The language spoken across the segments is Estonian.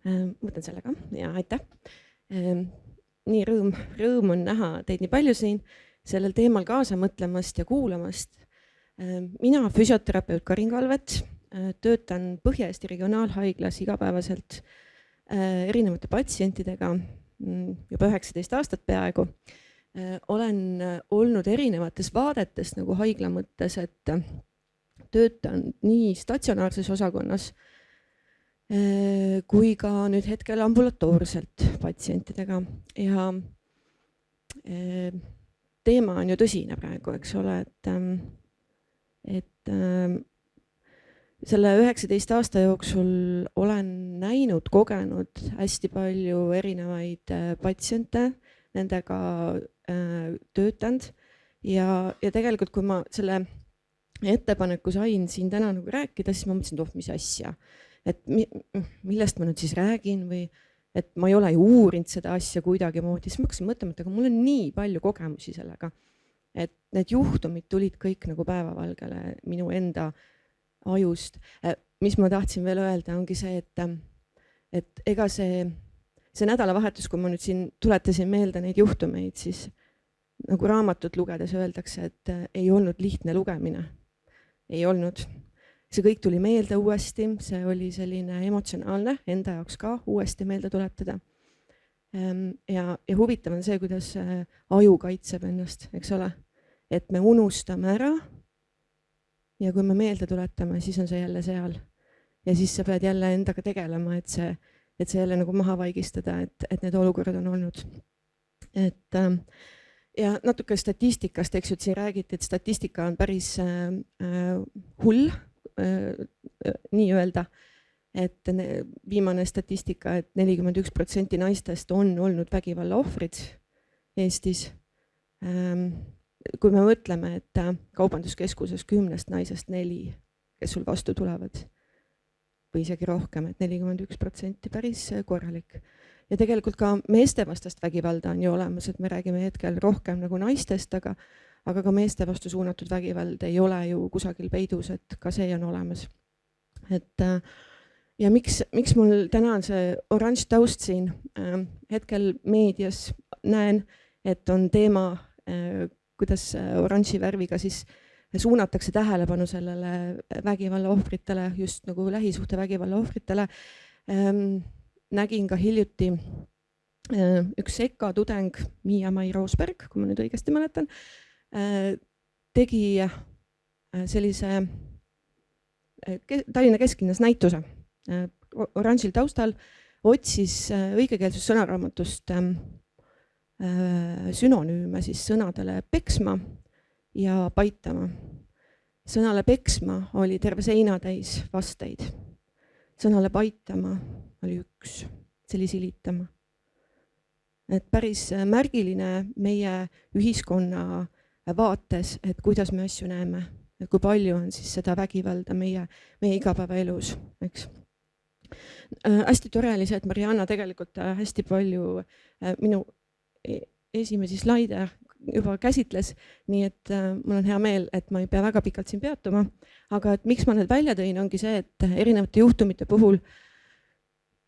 Võtan selle ka ja aitäh. Nii rõõm on näha teid nii palju siin sellel teemal kaasa mõtlemast ja kuulamast. Mina füsioterapeut Karin Kalvet, töötan Põhja-Eesti Regionaalhaiglas igapäevaselt erinevate patsientidega juba 19 aastat peaaegu. Olen olnud erinevates vaadetes nagu haigla mõttes, et töötan nii statsionaarses osakonnas kui ka nüüd hetkel ambulatoorselt patsientidega ja teema on ju tõsine praegu, eks ole, et selle 19 aasta jooksul olen näinud, kogenud hästi palju erinevaid patsiente, nendega töötanud ja tegelikult, kui ma selle ettepaneku sain siin täna nagu rääkida, siis ma mõtlesin, et mis asja. Et millest ma nüüd siis räägin või et ma ei ole ju uurinud seda asja kuidagi moodi, siis ma hakkasin mõtlema, et aga mul on nii palju kogemusi sellega, et need juhtumid tulid kõik nagu päevavalgele minu enda ajust. Mis ma tahtsin veel öelda, ongi see, et ega see nädalavahetus, kui ma nüüd siin tuletasin meelde neid juhtumeid, siis nagu raamatut lugedes öeldakse, et ei olnud lihtne lugemine. Ei olnud. See kõik tuli meelde uuesti, see oli selline emotsionaalne, enda jaoks ka uuesti meelde tuletada. Ja huvitav on see, kuidas aju kaitseb ennast, eks ole, et me unustame ära ja kui me meelde tuletame, siis on see jälle seal. Ja siis sa pead jälle endaga tegelema, et see jälle nagu maha vaigistada, et need olukorrad on olnud. Ja natuke statistikast, eks ju, et siin räägiti, et statistika on päris hull, nii öelda, et viimane statistika, et 41% naistest on olnud vägivalla ohvrid Eestis. Kui me mõtleme, et kaubanduskeskuses 10 naisest 4, kes sul vastu tulevad, või isegi rohkem, et 41% päris korralik. Ja tegelikult ka meeste vastast vägivalda on ju olemas, et me räägime hetkel rohkem nagu naistest, aga ka meeste vastu suunatud vägivald ei ole ju kusagil peidus, et ka see on olemas. Ja miks mul täna on see oranž taust siin? Hetkel meedias näen, et on teema, kuidas oranži värviga siis suunatakse tähelepanu sellele vägivalla ohvritele, just nagu lähisuhte vägivalla ohvritele. Nägin ka hiljuti üks EKA tudeng, Miia-Mai Roosberg, kui ma nüüd õigesti mäletan, tegi sellise Tallinna kesklinnas näituse oranžil taustal, otsis õigekeelsus sõnaraamatust sünonüüme siis sõnadele peksma ja paitama. Sõnale peksma oli terve seina täis vasteid. Sõnale paitama oli üks, see oli silitama. Et päris märgiline meie ühiskonna vaates, et kuidas me asju näeme, et kui palju on siis seda vägivalda meie igapäevaelus, eks. Hästi tore oli see, et Marianna tegelikult hästi palju minu esimesi slaide juba käsitles, nii et mul on hea meel, et ma ei pea väga pikalt siin peatuma, aga et miks ma need välja tõin, ongi see, et erinevate juhtumite puhul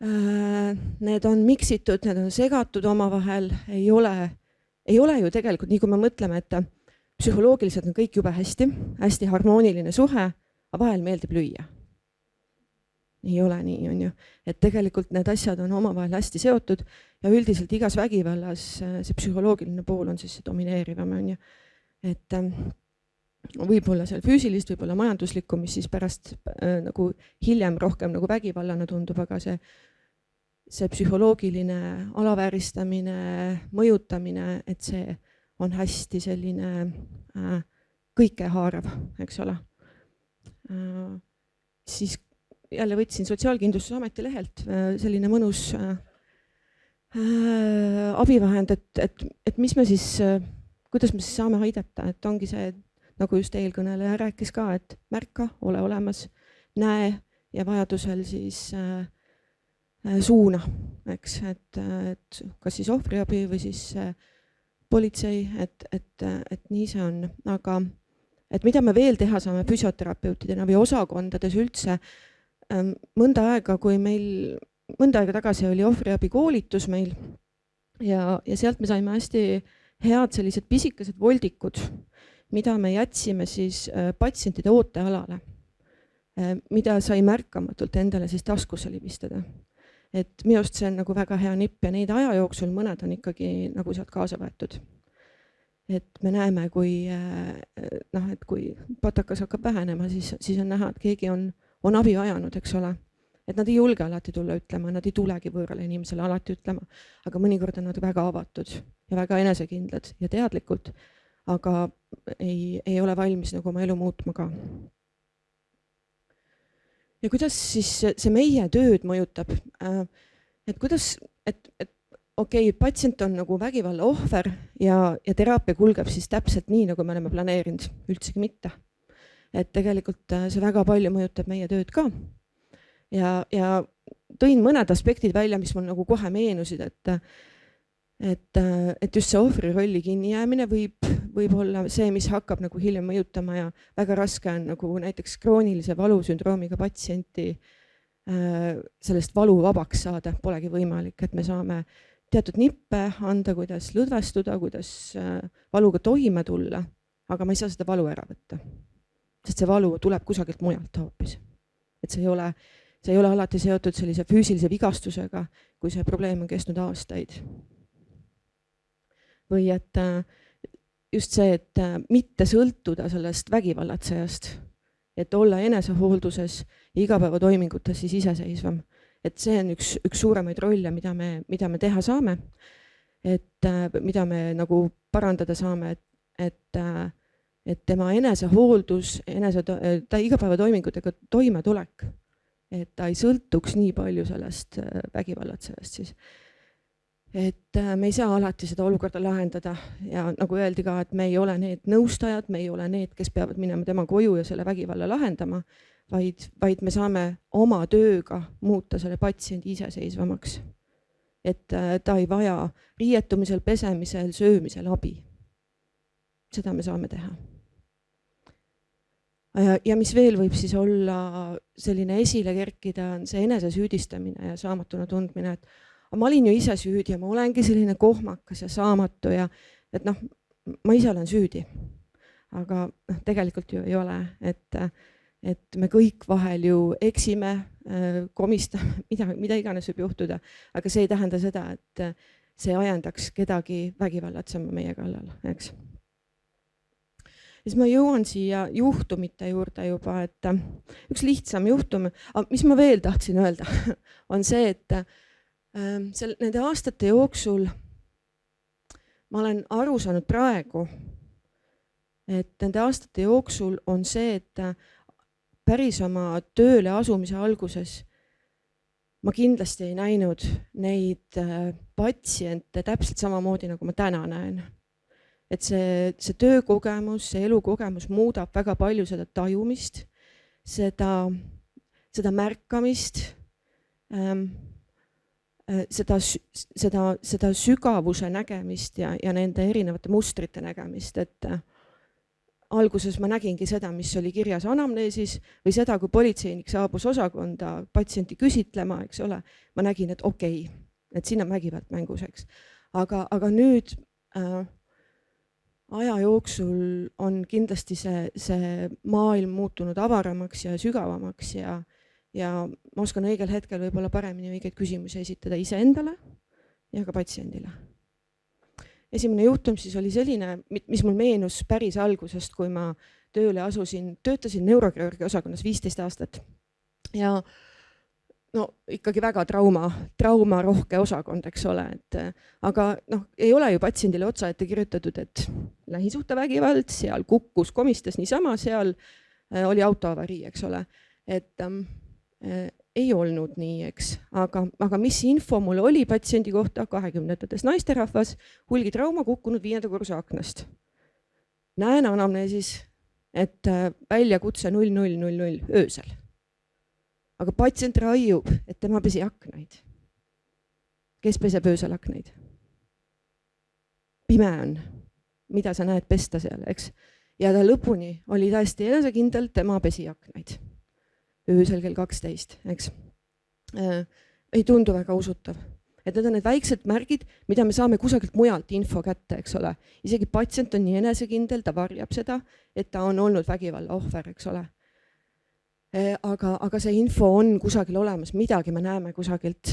need on miksitud, need on segatud omavahel, ei ole ju tegelikult nii, kui me mõtleme, et psühholoogiliselt on kõik jube hästi harmooniline suhe, aga vahel meeldib lüüa. Ei ole nii, on ju. Et tegelikult need asjad on omavahel hästi seotud ja üldiselt igas vägivallas see psühholoogiline pool on siis see domineerivam, on ju. Et võib-olla seal füüsilist, võib-olla majanduslikku, mis siis pärast nagu hiljem rohkem nagu vägivallana tundub, aga see psühholoogiline alavääristamine, mõjutamine, et see on hästi selline kõikehaarav, eks ole. Siis jälle võtsin Sotsiaalkindlustusameti lehelt selline mõnus abivahend, et mis me siis, kuidas me siis saame aidata, et ongi see, nagu just eelkõneleja rääkis ka, et märka, ole olemas, näe ja vajadusel siis suuna, eks, et kas siis ohvriabi või siis politsei, et nii see on, aga et mida me veel teha saame füsioterapeutidena või osakondades üldse, mõnda aega, kui meil mõnda aega tagasi oli ohvriabi koolitus meil ja sealt me saime hästi head sellised pisikesed voldikud, mida me jätsime siis patsientide ootealale, mida sai märkamatult endale siis taskusse libistada. Et minu arust see on nagu väga hea nipp ja neid aja jooksul mõned on ikkagi nagu sealt kaasa võetud. Et me näeme, kui patakas hakkab vähenema, siis on näha, et keegi on abi vajanud, eks ole. Et nad ei julge alati tulla ütlema, nad ei tulegi võõrale inimesele alati ütlema, aga mõnikord on nad väga avatud ja väga enesekindlad ja teadlikult, aga ei ole valmis nagu oma elu muutma ka. Ja kuidas siis see meie tööd mõjutab? Et kuidas, et okei, patsient on nagu vägivalla ohver ja teraapia kulgeb siis täpselt nii, nagu me oleme planeerinud, üldsegi mitte. Et tegelikult see väga palju mõjutab meie tööd ka. Ja tõin mõned aspektid välja, mis mul nagu kohe meenusid, et just see ohvri rolli kinni jäämine võib olla see, mis hakkab nagu hiljem mõjutama ja väga raske on nagu näiteks kroonilise valusündroomiga patsienti sellest valu vabaks saada, polegi võimalik, et me saame teatud nippe anda, kuidas lõdvestuda, kuidas valuga toime tulla, aga ma ei saa seda valu ära võtta, sest see valu tuleb kusagilt mujalt hoopis. Et see ei ole alati seotud sellise füüsilise vigastusega, kui see probleem on kestnud aastaid. Või et just see, et mitte sõltuda sellest vägivallatsejast, et olla enesehoolduses ja igapäevatoimingutes siis iseseisvam. Et see on üks suuremaid rolle, mida me teha saame, et mida me nagu parandada saame, et tema enesehooldus, ta igapäevatoimingutega toimetulek, et ta ei sõltuks nii palju sellest vägivallatsejast siis. Et me ei saa alati seda olukorda lahendada ja nagu öeldi ka, et me ei ole need nõustajad, me ei ole need, kes peavad minema tema koju ja selle vägivalla lahendama, vaid me saame oma tööga muuta selle patsiendi iseseisvamaks. Et ta ei vaja riietumisel, pesemisel, söömisel abi. Seda me saame teha. Ja mis veel võib siis olla selline esile kerkida, on see enesesüüdistamine ja saamatuna tundmine, et ma olin ju ise süüdi ja ma olengi selline kohmakas ja saamatu ja et ma ise olen süüdi. Aga tegelikult ju ei ole, et me kõik vahel ju eksime, komistame, mida iganes võib juhtuda, aga see ei tähenda seda, et see ajendaks kedagi vägivallatsema meie kallal, eks. Siis ma jõuan siia juhtumite juurde juba, et üks lihtsam juhtum, mis ma veel tahtsin öelda, on see, et nende aastate jooksul ma olen aru saanud praegu, et nende aastate jooksul on see, et päris oma tööle asumise alguses ma kindlasti ei näinud neid patsiente täpselt samamoodi, nagu ma täna näen. Et see töökogemus, see elukogemus muudab väga palju seda tajumist, seda märkamist, seda sügavuse nägemist ja nende erinevate mustrite nägemist, et alguses ma nägingi seda, mis oli kirjas anamneesis või seda, kui politseinik saabus osakonda patsienti küsitlema, eks ole, ma nägin, et okei, et siin on vägivald mängus, eks. Aga nüüd aja jooksul on kindlasti see maailm muutunud avaramaks ja sügavamaks ja ma oskan õigel hetkel võib-olla paremini õigeid küsimusi esitada iseendale ja ka patsiendile. Esimene juhtum siis oli selline, mis mul meenus päris algusest, kui ma tööle asusin, töötasin neurokirurgia osakonnas 15 aastat ja ikkagi väga traumarohke osakond, eks ole, aga ei ole ju patsiendile otsa ette kirjutatud, et lähisuhtevägivald, seal kukkus, komistas niisama, seal oli autoavarii, eks ole, et ei olnud nii, eks, aga mis info mul oli patsiendi kohta 20-ndates naisterahvas, hulgitrauma kukkunud 5. korruse aknast. Näen anamneesis, et väljakutse 00:00 öösel. Aga patsient raiub, et tema pesi aknaid. Kes peseb öösel aknaid? Pime on, mida sa näed pesta seal, eks? Ja ta lõpuni oli täiesti enesekindel, tema pesi aknaid. Öösel kell 12, eks? ei tundu väga usutav. Et need on need väiksed märgid, mida me saame kusagilt mujalt info kätte, eks ole. Isegi patsient on nii enesekindel, ta varjab seda, et ta on olnud vägivalla ohver, eks ole. Aga see info on kusagil olemas, midagi me näeme kusagilt.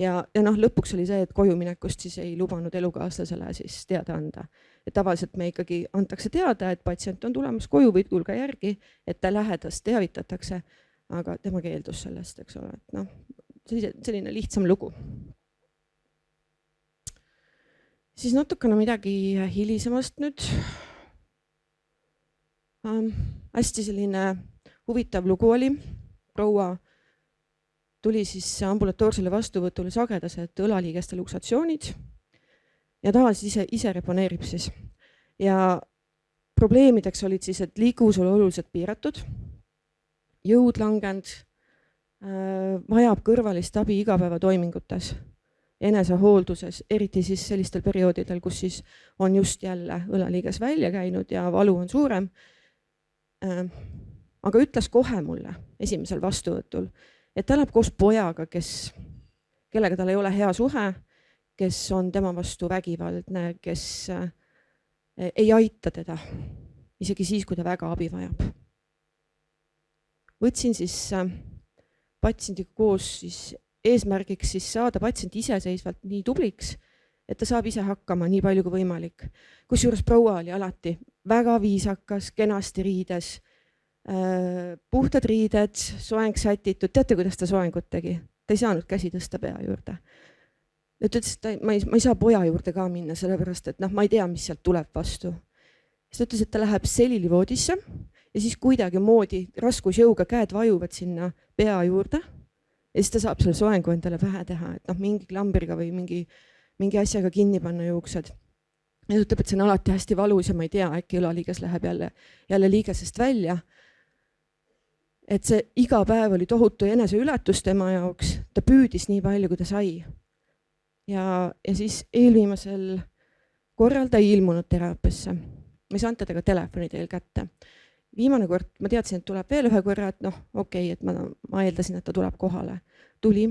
Ja lõpuks oli see, et kojuminekust siis ei lubanud elukaaslasele siis teada anda. Et tavaliselt me ikkagi antakse teada, et patsient on tulemas koju või tulge järgi, et ta lähedast teavitatakse, aga tema keeldus sellest, eks ole. Et selline lihtsam lugu. Siis natukene midagi hilisemast nüüd. Hästi selline huvitav lugu oli. Proua tuli siis ambulatoorsele vastuvõtule sagedased õlaliigeste luksatsioonid ja tavaliselt ise reponeerib siis. Ja probleemideks olid siis, et liiklus oli oluliselt piiratud, jõud langend, vajab kõrvalist abi igapäevatoimingutes, enesehoolduses, eriti siis sellistel perioodidel, kus siis on just jälle õlaliiges välja käinud ja valu on suurem. Aga ütles kohe mulle esimesel vastuvõtul, et ta läheb koos pojaga, kellega tal ei ole hea suhe, kes on tema vastu vägivaldne, kes ei aita teda, isegi siis, kui ta väga abi vajab. Võtsin siis patsiendiga koos siis eesmärgiks siis saada patsient iseseisvalt nii tubliks, et ta saab ise hakkama nii palju kui võimalik. Kusjuures proua oli alati väga viisakas, kenasti riides, puhtad riided, soeng sätitud. Teate, kuidas ta soengut tegi? Ta ei saanud käsi tõsta pea juurde. Ta ütles, et ma ei saa poja juurde ka minna, sellepärast, et ma ei tea, mis sealt tuleb vastu. Siis ta ütles, et ta läheb selilivoodisse ja siis kuidagi moodi raskusjõuga käed vajuvad sinna pea juurde ja siis ta saab selle soengu endale pähe teha, et mingi klambriga või mingi asjaga kinni panna juuksed. Ja ta ütleb, et see on alati hästi valus ja ma ei tea, äkki õlaliiges läheb jälle liigesest välja. Et see iga päev oli tohutu eneseületus tema jaoks, ta püüdis nii palju, kui ta sai. Ja siis eelviimasel korral ta ei ilmunud teraapiasse. Ma ei saanud teda ka telefoni teel kätte. Viimane kord ma teadsin, et tuleb veel ühe korra, et okei, et ma eeldasin, et ta tuleb kohale. Tuli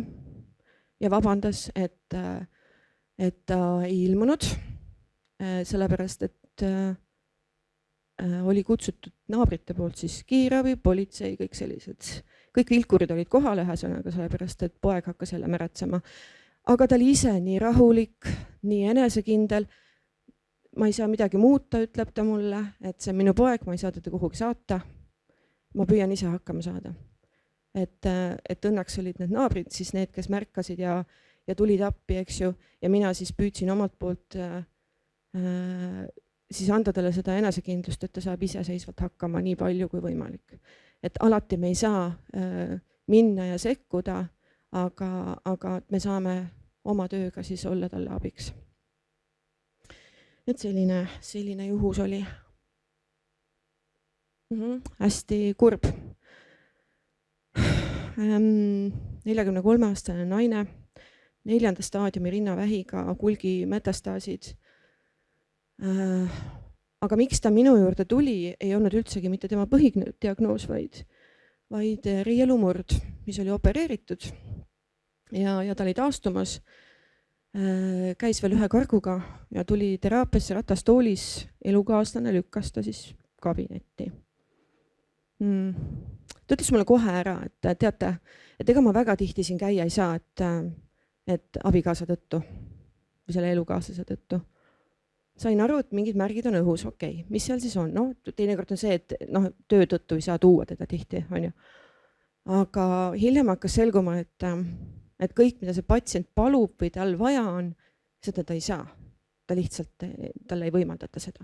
ja vabandas, et ta ei ilmunud, sellepärast, et oli kutsutud naabrite poolt siis kiirabi, politsei, kõik sellised. Kõik vilkurid olid kohal ühesõnaga, sellepärast, et poeg hakkas jälle märetsema. Aga ta oli ise nii rahulik, nii enesekindel. Ma ei saa midagi muuta, ütleb ta mulle, et see on minu poeg, ma ei saa teda kuhugi saata. Ma püüan ise hakkama saada. Et õnneks olid need naabrid, siis need, kes märkasid ja tulid appi, eks ju, ja mina siis püüdsin omalt poolt siis anda talle seda enesekindlust, et ta saab iseseisvalt hakkama nii palju kui võimalik. Et alati me ei saa minna ja sekkuda, aga me saame oma tööga siis olla talle abiks. Et selline juhus oli. Hästi kurb. 43-aastane naine, 4. staadiumi rinnavähiga, kulgi metastaasid. Aga miks ta minu juurde tuli, ei olnud üldsegi mitte tema põhidiagnoos, vaid riielumurd, mis oli opereeritud ja ta oli taastumas. Käis veel ühe karguga ja tuli teraapiasse ratastoolis, elukaaslane lükkas ta siis kabinetti. Ta ütles mulle kohe ära, et teate, et ega ma väga tihti siin käia ei saa, et abikaasa tõttu või selle elukaaslase tõttu. Sain aru, et mingid märgid on õhus, okei, mis seal siis on? Teinekord on see, et töö tõttu ei saa tuua teda tihti, on ju. Aga hiljem hakkas selguma, et kõik, mida see patsient palub või tal vaja on, seda ta ei saa. Ta lihtsalt, talle ei võimaldata seda.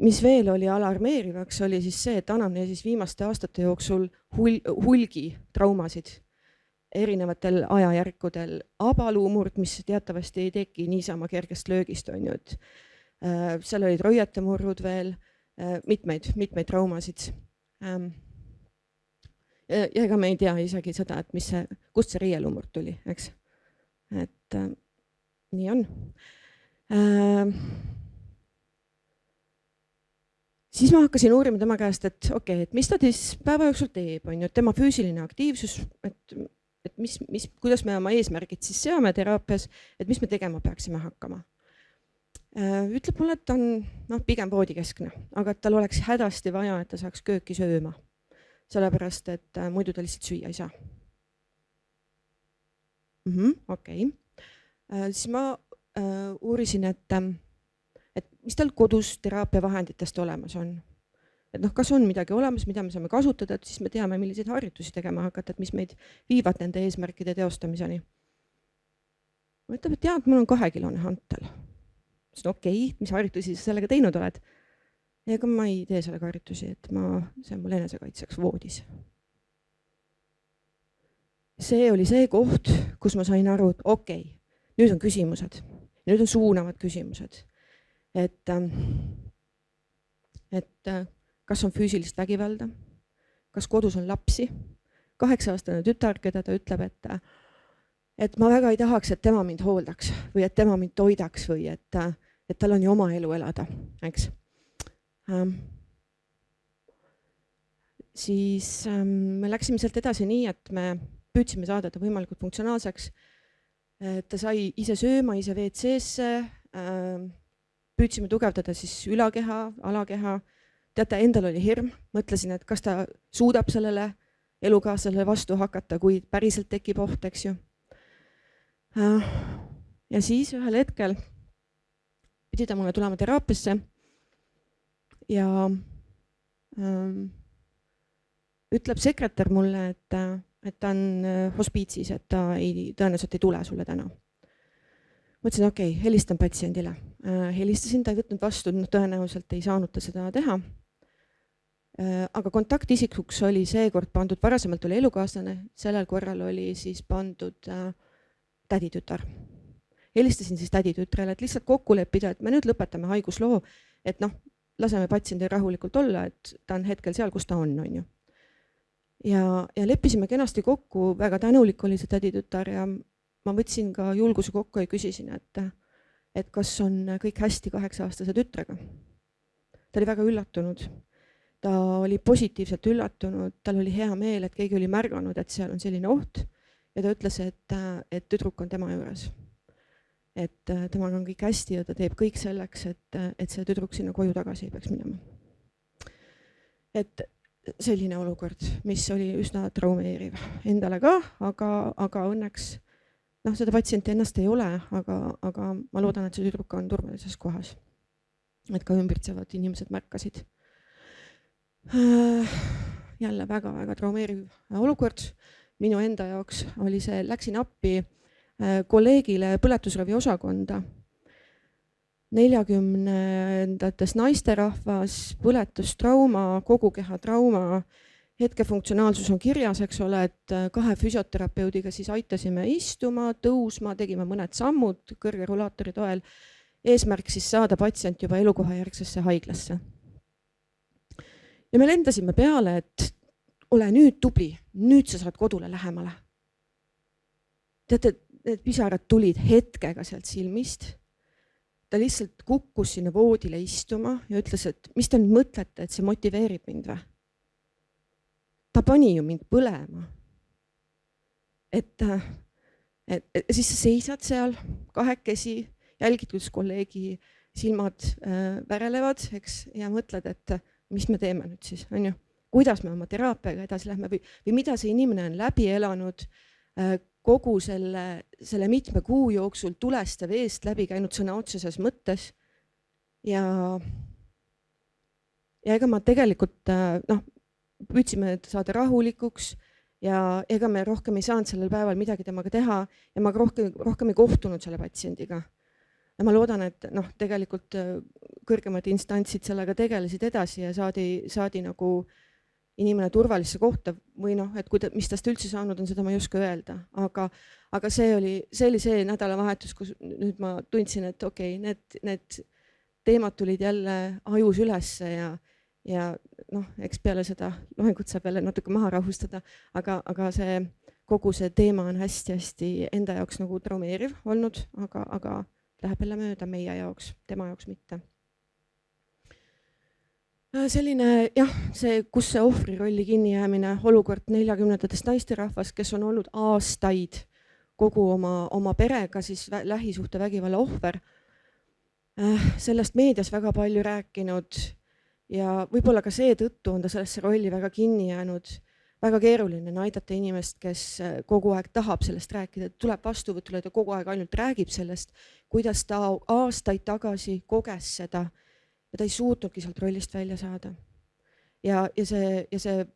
Mis veel oli alarmeerivaks, oli siis see, et anamneesis viimaste aastate jooksul hulgi traumasid erinevatel ajajärkudel. Abaluumurd, mis teatavasti ei teki niisama kergest löögist, on ju. Seal olid roietemurrud veel, mitmeid traumasid. Ja ega me ei tea isegi seda, et kust see riielumurd tuli, eks. Et nii on. Siis ma hakkasin uurima tema käest, et okei, et mis ta siis päeva jooksul teeb, on ju, tema füüsiline aktiivsus, et et kuidas me oma eesmärgid siis seame teraapias, et mis me tegema peaksime hakkama. Ütleb mulle, et ta on pigem voodikeskne, aga et tal oleks hädasti vaja, et ta saaks kööki sööma. Sellepärast, et muidu ta lihtsalt süüa ei saa. Okei. Siis ma uurisin, et mis tal kodus teraapia vahenditest olemas on. Et kas on midagi olemas, mida me saame kasutada, et siis me teame, milliseid harjutusi tegema hakata, et mis meid viivad nende eesmärkide teostamiseni. Ma ütleb, et mul on 2-kilone hantel. Okei, mis harjutusi sa sellega teinud oled? Ega ma ei tee sellega harjutusi, et see on mul enesekaitseks voodis. See oli see koht, kus ma sain aru, et okei, nüüd on küsimused. Nüüd on suunavad küsimused. Et kas on füüsilist vägivalda? Kas kodus on lapsi? 8-aastane tütar, keda ta ütleb, et ma väga ei tahaks, et tema mind hooldaks või et tema mind toidaks või et tal on ju oma elu elada, eks. Siis me läksime sealt edasi nii, et me püüdsime saada ta võimalikult funktsionaalseks. Ta sai ise sööma, ise WC-sse, püüdsime tugevdada siis ülakeha, alakeha. Teate, endal oli hirm, mõtlesin, et kas ta suudab sellele elukaaslasele vastu hakata, kui päriselt tekib oht, eks ju. Ja siis ühel hetkel pidi ta mulle tulema teraapiasse ja ütleb sekretär mulle, et ta on hospiitsis, et ta tõenäoliselt ei tule sulle täna. Mõtlesin, okei, helistan patsiendile. Helistasin, ta ei võtnud vastu, tõenäoliselt ei saanud ta seda teha. Aga kontaktisikuks oli seekord pandud, varasemalt oli elukaaslane, sellel korral oli siis pandud täditütar. Helistasin siis täditütrele, et lihtsalt kokku leppida, et me nüüd lõpetame haigusloo, et laseme patsiendil rahulikult olla, et ta on hetkel seal, kus ta on ju. Ja leppisime kenasti kokku, väga tänulik oli see täditütar ja ma võtsin ka julguse kokku ja küsisin, et kas on kõik hästi 8-aastase tütrega. Ta oli väga üllatunud. Ta oli positiivselt üllatunud, tal oli hea meel, et keegi oli märganud, et seal on selline oht ja ta ütles, et tüdruk on tema juures. Et temaga on kõik hästi ja ta teeb kõik selleks, et see tüdruk sinna koju tagasi ei peaks minema. Et selline olukord, mis oli üsna traumeeriv endale ka, aga õnneks seda patsienti ennast ei ole, aga ma loodan, et see tüdruk on turvalises kohas. Et ka ümbritsevad inimesed märkasid. Jälle väga-väga traumeeriv olukord. Minu enda jaoks oli see, läksin appi kolleegile põletusravi osakonda. 40-ndates naisterahvas, põletustrauma, kogukeha trauma, hetkefunktsionaalsus on kirjas, eks ole, et 2 füsioterapeudiga siis aitasime istuma, tõusma, tegime mõned sammud kõrge rulaatori toel. Eesmärk siis saada patsient juba elukoha järgsesse haiglasse. Ja me lendasime peale, et ole nüüd tubli, nüüd sa saad kodule lähemale. Teate, need pisarad tulid hetkega sealt silmist. Ta lihtsalt kukkus sinna voodile istuma ja ütles, et mis te nüüd mõtlete, et see motiveerib mind või? Ta pani ju mind põlema. Et siis sa seisad seal kahekesi, jälgid, kuidas kolleegi silmad värelevad, eks, ja mõtled, et mis me teeme nüüd siis, on ju? Kuidas me oma teraapiaga edasi lähme või mida see inimene on läbi elanud kogu selle mitme kuu jooksul tulest ja veest läbi käinud sõna otseses mõttes. Ja ega ma tegelikult püüdsime saada rahulikuks ja ega me rohkem ei saanud sellel päeval midagi temaga teha ja ma rohkem ei kohtunud selle patsiendiga. Ja ma loodan, et tegelikult kõrgemad instantsid sellega tegelesid edasi ja saadi nagu inimene turvalisse kohta või et mis tast üldse saanud on, seda ma ei oska öelda. Aga see oli see nädalavahetus, kus nüüd ma tundsin, et okei, need teemad tulid jälle ajus ülesse ja eks peale seda loengut saab jälle natuke maha rahustada, aga kogu see teema on hästi enda jaoks nagu traumeeriv olnud, aga läheb jälle mööda meie jaoks, tema jaoks mitte. Selline jah, kus see ohvri rolli kinni jäämine, olukord 40-ndatest naisterahvas, kes on olnud aastaid kogu oma perega siis lähisuhtevägivalla ohver. Sellest meedias väga palju rääkinud ja võib-olla ka seetõttu on ta sellesse rolli väga kinni jäänud. Väga keeruline on aidata inimest, kes kogu aeg tahab sellest rääkida, tuleb vastuvõtule, ta kogu aeg ainult räägib sellest, kuidas ta aastaid tagasi koges seda ja ta ei suutnudki sealt rollist välja saada. Ja see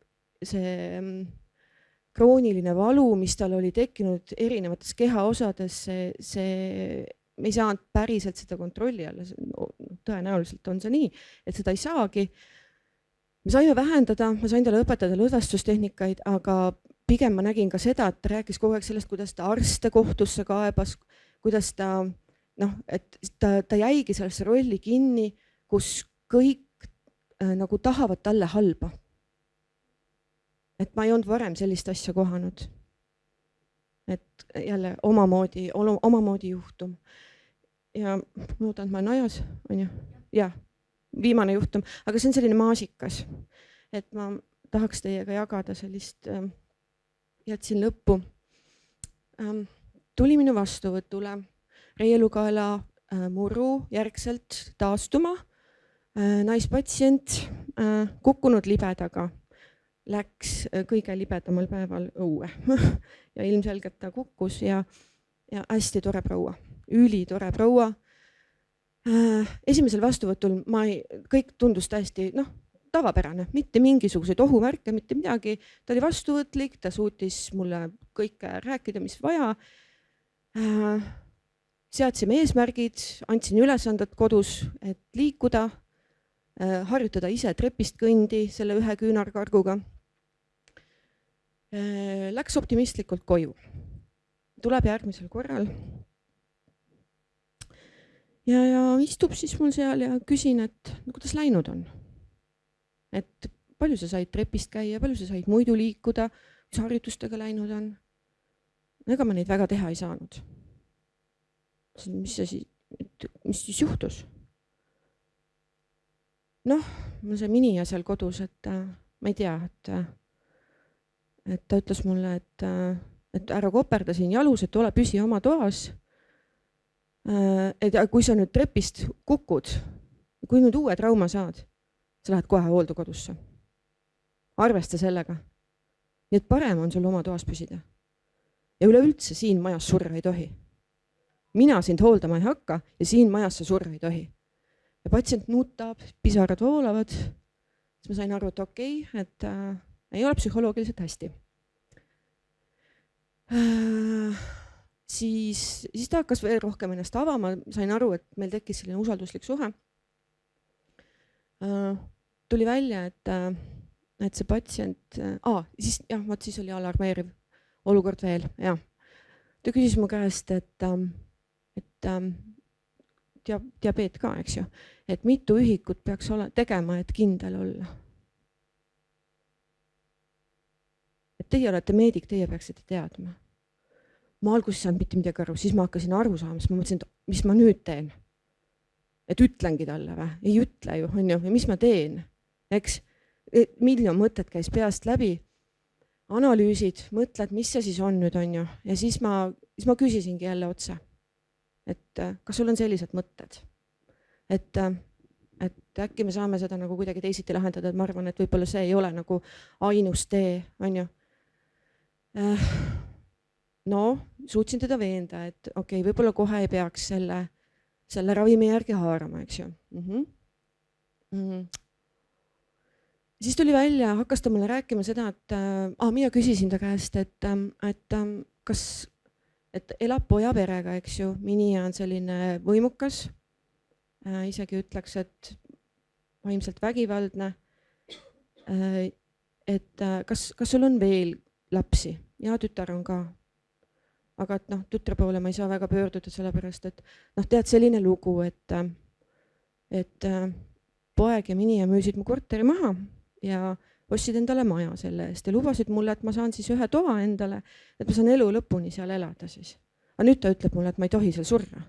krooniline valu, mis tal oli tekkinud erinevates kehaosades, me ei saanud päriselt seda kontrolli alla, tõenäoliselt on see nii, et seda ei saagi. Me saime vähendada, ma sain talle õpetada lõdvestustehnikaid, aga pigem ma nägin ka seda, et ta rääkis kogu aeg sellest, kuidas ta arste kohtusse kaebas, kuidas et ta jäigi sellesse rolli kinni, kus kõik nagu tahavad talle halba. Et ma ei olnud varem sellist asja kohanud. Et jälle omamoodi juhtum. Ja ma ootan, et ma olen ajas, on ju? Jah. Viimane juhtum, aga see on selline maasikas, et ma tahaks teiega jagada sellist, jätsin lõppu. Tuli minu vastuvõtule reielukaela murru järgselt taastuma, naispatsient kukkunud libedaga, läks kõige libedamal päeval õue ja ilmselgelt ta kukkus ja hästi tore proua, ülitore proua. Esimesel vastuvõtul kõik tundus täiesti tavapärane, mitte mingisuguseid ohumärke, mitte midagi. Ta oli vastuvõtlik, ta suutis mulle kõike rääkida, mis vaja. Seadsime eesmärgid, andsin ülesanded kodus, et liikuda, harjutada ise trepist kõndi selle ühe küünarkarguga. Läks optimistlikult koju. Tuleb järgmisel korral. Ja istub siis mul seal ja küsin, et kuidas läinud on. Et palju sa said trepist käia, palju sa said muidu liikuda, mis harjutustega läinud on. Ega ma neid väga teha ei saanud. Mis siis juhtus? Mul see minija seal kodus, et ma ei tea, et ta ütles mulle, et ära koperda siin jalus, et ole püsi oma toas. Et kui sa nüüd trepist kukud, kui nüüd uue trauma saad, sa lähed kohe hooldekodusse. Arvesta sellega. Nii et parem on sul oma toas püsida. Ja üleüldse siin majas surra ei tohi. Mina sind hooldama ei hakka ja siin majas sa surra ei tohi. Ja patsient nutab, pisarad voolavad. Siis ma sain aru, et okei, et ei ole psühholoogiliselt hästi. Siis ta hakkas veel rohkem ennast avama, sain aru, et meil tekkis selline usalduslik suhe. Tuli välja, et see patsient, siis oli alarmeeriv olukord veel, jah. Ta küsis mu käest, et diabeet ka, eks ju, et mitu ühikut peaks tegema, et kindel olla. Et teie olete meedik, teie peaksite teadma. Ma alguses saanud mitte midagi aru, siis ma hakkasin aru saama, siis ma mõtlesin, et mis ma nüüd teen. Et ütlengi talle või? Ei ütle ju, on ju, ja mis ma teen? Eks, miljon mõtet käis peast läbi, analüüsid, mõtled, mis see siis on nüüd, on ju, ja siis ma küsisingi jälle otse, et kas sul on sellised mõtted, et äkki me saame seda nagu kuidagi teisiti lahendada, et ma arvan, et võib-olla see ei ole nagu ainus tee, on ju. Suutsin teda veenda, et okei, võib-olla kohe ei peaks selle ravimi järgi haarama, eks ju. Siis tuli välja, hakkas ta mulle rääkima seda, et mina küsisin ta käest, et kas elab poja perega, eks ju, minija on selline võimukas, isegi ütleks, et vaimselt vägivaldne, et kas sul on veel lapsi ja tütar on ka. Aga et tütre poole ma ei saa väga pöörduda sellepärast, et tead selline lugu, et poeg ja minija müüsid mu korteri maha ja ostsid endale maja selle eest ja lubasid mulle, et ma saan siis ühe toa endale, et ma saan elu lõpuni seal elada siis. Aga nüüd ta ütleb mulle, et ma ei tohi seal surra.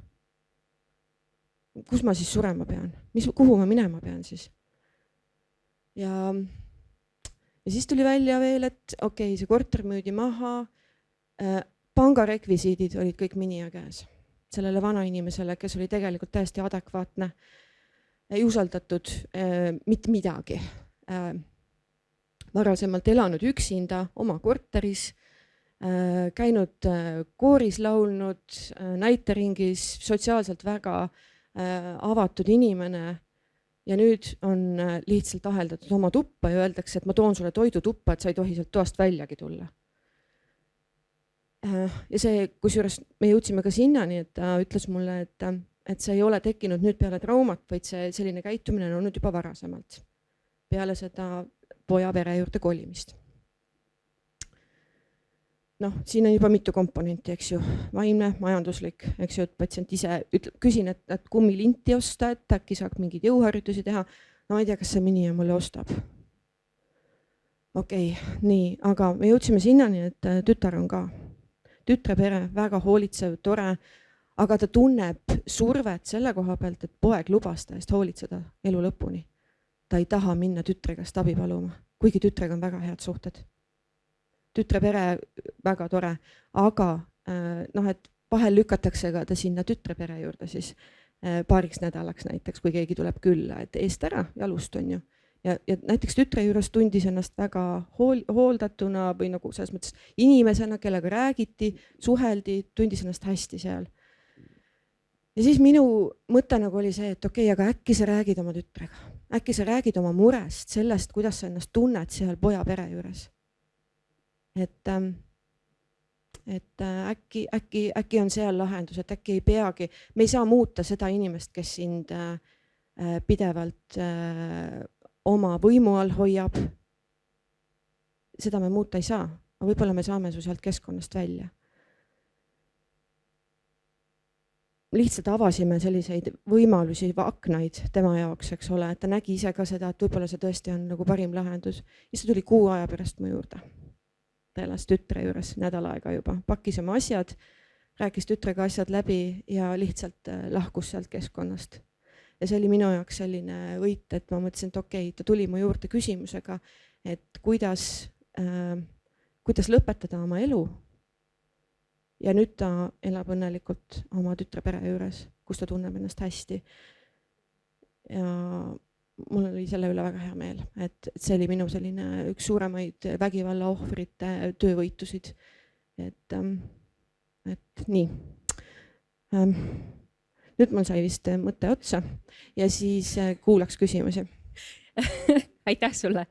Kus ma siis surema pean? Kuhu ma minema pean siis? ja siis tuli välja veel, et okei, see korter müüdi maha, pangarekvisiidid olid kõik Minija käes. Sellele vanainimesele, kes oli tegelikult täiesti adekvaatne, ei usaldatud mitte midagi. Varasemalt elanud üksinda oma korteris, käinud kooris laulnud, näiteringis, sotsiaalselt väga avatud inimene. Ja nüüd on lihtsalt aheldatud oma tuppa ja öeldakse, et ma toon sulle toidu tuppa, et sa ei tohi sealt toast väljagi tulla. Ja see, kusjuures me jõudsime ka sinnani, et ta ütles mulle, et see ei ole tekkinud nüüd peale traumat, vaid see selline käitumine on olnud juba varasemalt. Peale seda poja pere juurde kolimist. Noh, siin on juba mitu komponenti, eks ju, vaimne, majanduslik, eks ju, et patsient ise küsin, et kummilinti osta, et äkki saaks mingeid jõuharjutusi teha. No ma ei tea, kas see Minija mulle ostab. Okei, nii, aga me jõudsime sinnani, et tütar on ka. Tütre pere, väga hoolitsev, tore, aga ta tunneb survet selle koha pealt, et poeg lubas ta eest hoolitseda elu lõpuni. Ta ei taha minna tütre käest abi paluma, kuigi tütrega on väga head suhted. Tütre pere väga tore, aga et vahel lükatakse ka ta sinna tütre pere juurde siis paariks nädalaks näiteks, kui keegi tuleb külla, et eest ära jalust on ju. Ja näiteks tütre juures tundis ennast väga hooldatuna või nagu selles mõttes inimesena, kellega räägiti, suheldi, tundis ennast hästi seal. Ja siis minu mõte nagu oli see, et okei, aga äkki sa räägid oma tütrega, äkki sa räägid oma murest, sellest, kuidas sa ennast tunned seal poja pere juures. Et äkki on seal lahendus, et äkki ei peagi, me ei saa muuta seda inimest, kes sind pidevalt oma võimu all hoiab. Seda me muuta ei saa, aga võib-olla me saame su sealt keskkonnast välja. Lihtsalt avasime selliseid võimalusi, aknaid tema jaoks, eks ole, et ta nägi ise ka seda, et võib-olla see tõesti on nagu parim lahendus. Ja see tuli 6 aja pärast mu juurde. Ta elas tütre juures nädal aega juba, pakkis oma asjad, rääkis tütrega asjad läbi ja lihtsalt lahkus sealt keskkonnast. Ja see oli minu jaoks selline võit, et ma mõtlesin, et okei, ta tuli mu juurde küsimusega, et kuidas lõpetada oma elu. Ja nüüd ta elab õnnelikult oma tütre pere juures, kus ta tunneb ennast hästi. Ja mul oli selle üle väga hea meel, et see oli minu selline üks suuremaid vägivalla ohvrite töövõitusid. Et nii. Nüüd mul sai vist mõte otsa ja siis kuulaks küsimusi. Aitäh sulle!